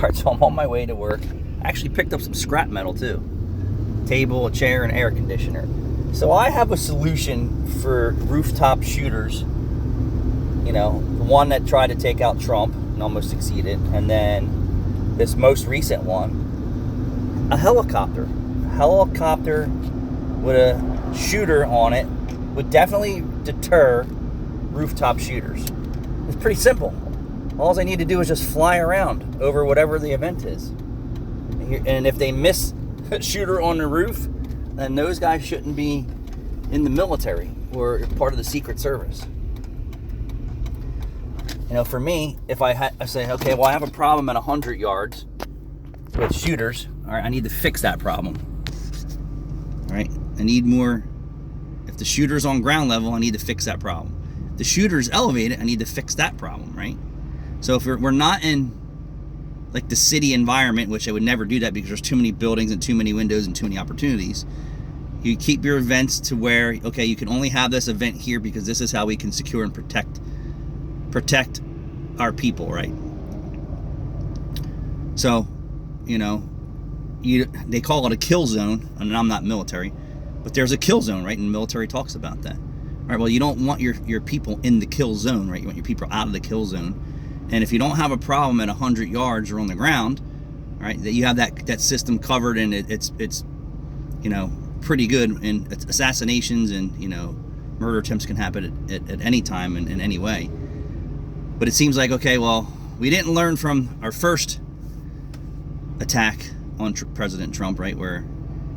right, so I'm on my way to work. I actually picked up some scrap metal too. Table, a chair, and air conditioner. So I have a solution for rooftop shooters. You know, the one that tried to take out Trump and almost succeeded, and then this most recent one, a helicopter. A helicopter with a shooter on it would definitely deter rooftop shooters. It's pretty simple. All I need to do is just fly around over whatever the event is. And if they miss a shooter on the roof, then those guys shouldn't be in the military or part of the Secret Service. You know, for me, if I say, okay, well, I have a problem at 100 yards with shooters. All right, I need to fix that problem. All right, I need more. If the shooter's on ground level, I need to fix that problem. If the shooter's elevated, I need to fix that problem, right? So if we're not in like the city environment, which I would never do that because there's too many buildings and too many windows and too many opportunities, you keep your events to where, okay, you can only have this event here because this is how we can secure and protect our people, right? So, you know, they call it a kill zone, and I'm not military, but there's a kill zone, right? And the military talks about that. All right, well, you don't want your people in the kill zone, right? You want your people out of the kill zone. And if you don't have a problem at 100 yards or on the ground, right, that you have that system covered, and it's you know, pretty good. And assassinations and, you know, murder attempts can happen at any time and in any way. But it seems like, okay, well, we didn't learn from our first attack on President Trump, right, where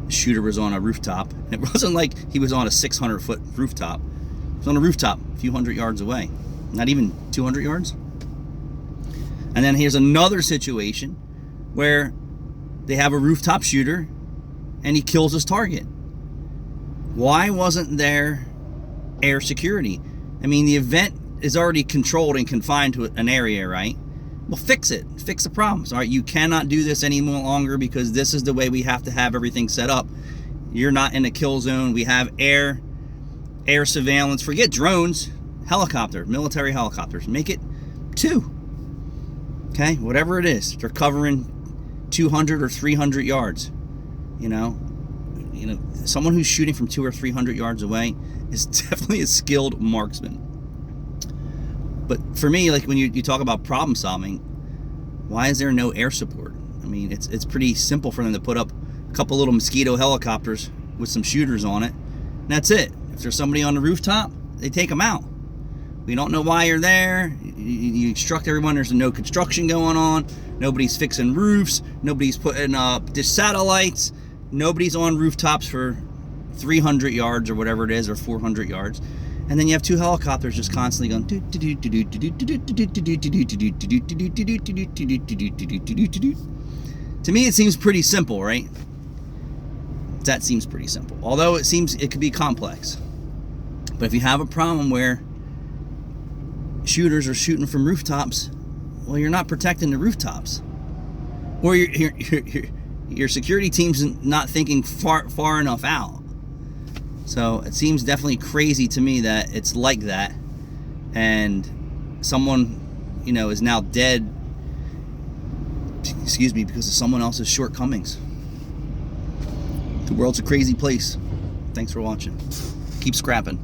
the shooter was on a rooftop. It wasn't like he was on a 600-foot rooftop. He was on a rooftop a few hundred yards away, not even 200 yards. And then here's another situation where they have a rooftop shooter and he kills his target. Why wasn't there air security? I mean, the event is already controlled and confined to an area, right? Well, fix it. Fix the problems. All right, you cannot do this any longer because this is the way we have to have everything set up. You're not in a kill zone. We have air surveillance. Forget drones. Helicopter, military helicopters. Make it 2. Okay, whatever it is, they're covering 200 or 300 yards. You know, someone who's shooting from 200 or 300 yards away is definitely a skilled marksman. But for me, like when you talk about problem solving, why is there no air support? I mean, it's pretty simple for them to put up a couple little Mosquito helicopters with some shooters on it, and that's it. If there's somebody on the rooftop, they take them out. We don't know why you're there. You instruct everyone there's no construction going on. Nobody's fixing roofs. Nobody's putting up dish satellites. Nobody's on rooftops for 300 yards or whatever it is, or 400 yards. And then you have 2 helicopters just constantly going. To me, it seems pretty simple, right? That seems pretty simple. Although it could be complex. But if you have a problem where shooters are shooting from rooftops, well, you're not protecting the rooftops, or your security team's not thinking far enough out. So it seems definitely crazy to me that it's like that, and someone, you know, is now dead, because of someone else's shortcomings. The world's a crazy place. Thanks for watching. Keep scrapping.